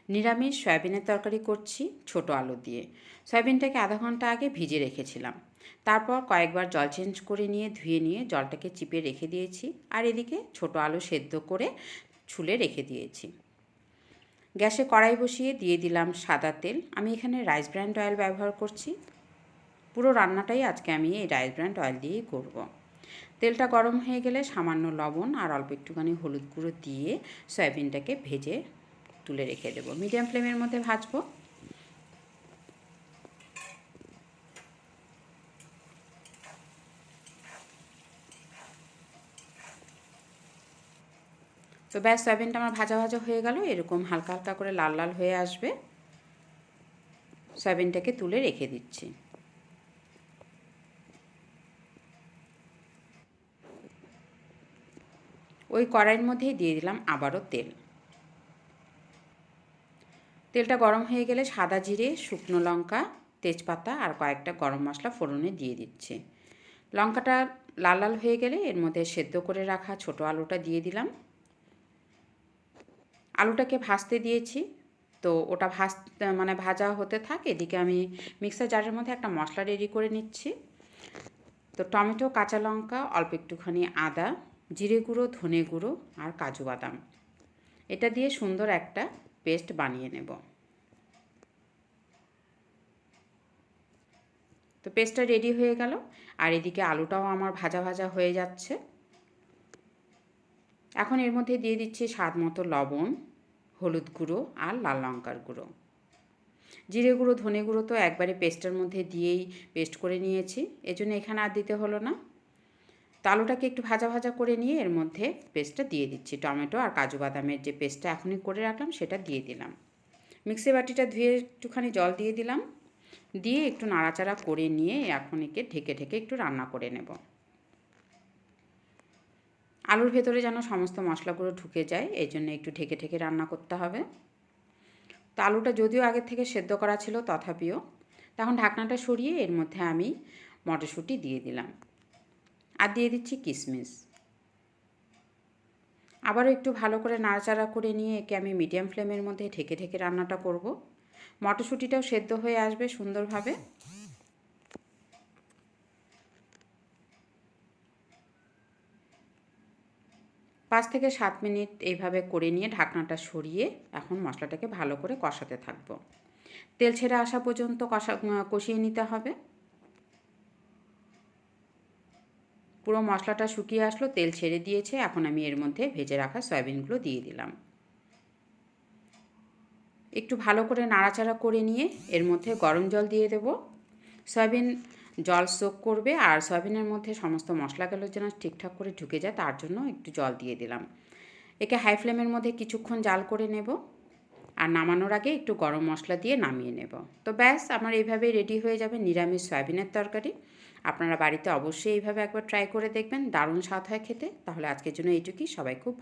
নিরামিষ সয়াবিনের তরকারি করছি ছোট আলু দিয়ে। সয়াবিনটাকে আধা ঘন্টা আগে ভিজে রেখেছিলাম। তারপর কয়েকবার জল চেঞ্জ করে নিয়ে ধুয়ে নিয়ে জলটাকে চিপে রেখে দিয়েছি। আর এদিকে ছোট আলু সেদ্ধ করে ছুলে রেখে দিয়েছি। গ্যাসে কড়াই বসিয়ে দিয়ে দিলাম সাদা তেল। আমি এখানে রাইস ব্র্যান্ড অয়েল ব্যবহার করছি। পুরো রান্নাটাই আজকে আমি এই রাইস ব্র্যান্ড অয়েল দিয়েই করব। তেলটা গরম হয়ে গেলে সামান্য লবণ আর অল্প একটুখানি হলুদ গুঁড়ো দিয়ে সয়াবিনটাকে ভেজে তুলে রেখে দেবো। মিডিয়াম ফ্লেমের মধ্যে ভাজবো। তো ব্যাস সয়াবিনটা আমার ভাজা ভাজা হয়ে গেল। এরকম হালকা হালকা করে লাল লাল হয়ে আসবে। সয়াবিনটাকে তুলে রেখে দিচ্ছি। ওই কড়াইয়ের মধ্যেই দিয়ে দিলাম আবারও তেল। তেলটা গরম হয়ে গেলে সাদা জিরে, শুকনো লঙ্কা, তেজপাতা আর কয়েকটা গরম মশলা ফোড়নে দিয়ে দিচ্ছি। লঙ্কাটা লাল লাল হয়ে গেলে এর মধ্যে সেদ্ধ করে রাখা ছোট আলুটা দিয়ে দিলাম। আলুটাকে ভাজতে দিয়েছি। তো ওটা ভাজা হতে থাক। এদিকে আমি মিক্সার জারের মধ্যে একটা মশলা রেডি করে নিচ্ছি। তো টমেটো, কাঁচা লঙ্কা, অল্প একটুখানি আদা, জিরে গুঁড়ো, ধনে গুঁড়ো আর কাজু বাদাম, এটা দিয়ে সুন্দর একটা পেস্ট বানিয়ে নেব। তো পেস্টটা রেডি হয়ে গেল। আর এদিকে আলুটাও আমার ভাজা ভাজা হয়ে যাচ্ছে। এখন এর মধ্যে দিয়ে দিচ্ছি স্বাদ মতো লবণ, হলুদ গুঁড়ো আর লাল লঙ্কার গুঁড়ো। জিরে গুঁড়ো, ধনে গুঁড়ো তো একবারে পেস্টের মধ্যে দিয়েই পেস্ট করে নিয়েছি, এজন্য এখানে আর দিতে হলো না। তো আলুটাকে একটু ভাজা ভাজা করে নিয়ে এর মধ্যে পেস্টটা দিয়ে দিচ্ছি। টমেটো আর কাজু বাদামের যে পেস্টটা এখনই করে রাখলাম সেটা দিয়ে দিলাম। মিক্সি বাটিটা ধুয়ে একটুখানি জল দিয়ে দিলাম। দিয়ে একটু নাড়াচাড়া করে নিয়ে এখন একে ঢেকে ঢেকে একটু রান্না করে নেব। আলুর ভেতরে যেন সমস্ত মশলাগুলো ঢুকে যায়, এই জন্য একটু ঢেকে ঢেকে রান্না করতে হবে। তো আলুটা যদিও আগে থেকে সেদ্ধ করা ছিল তথাপিও, তখন ঢাকনাটা সরিয়ে এর মধ্যে আমি মটরশুঁটি দিয়ে দিলাম আর দিয়ে দিচ্ছি কিশমিশ। আবারও একটু ভালো করে নাড়াচাড়া করে নিয়ে একে আমি মিডিয়াম ফ্লেমের মধ্যে ঢেকে ঢেকে রান্নাটা করব। মটরশুঁটিটাও সেদ্ধ হয়ে আসবে সুন্দরভাবে। 5 থেকে 7 মিনিট এইভাবে করে নিয়ে ঢাকনাটা সরিয়ে এখন মশলাটাকে ভালো করে কষাতে থাকব। তেল ছেড়ে আসা পর্যন্ত কষিয়ে নিতে হবে। পুরো মশলাটা শুকিয়ে আসলো, তেল ছেড়ে দিয়েছে। এখন আমি এর মধ্যে ভেজে রাখা সয়াবিনগুলো দিয়ে দিলাম। একটু ভালো করে নাড়াচাড়া করে নিয়ে এর মধ্যে গরম জল দিয়ে দেব। সয়াবিন জল সোক করবে আর সয়াবিনের মধ্যে সমস্ত মশলাগুলো যেন ঠিকঠাক করে ঢুকে যায় তার জন্য একটু জল দিয়ে দিলাম। একে হাই ফ্লেমের মধ্যে কিছুক্ষণ জাল করে নেব আর নামানোর আগে একটু গরম মশলা দিয়ে নামিয়ে নেব। তো ব্যাস আমার এইভাবেই রেডি হয়ে যাবে নিরামিষ সয়াবিনের তরকারি। আপনারা বাড়িতে অবশ্যই এইভাবে একবার ট্রাই করে দেখবেন, দারুণ স্বাদ হয় খেতে। তাহলে আজকের জন্য এইটুকুই। সবাই খুব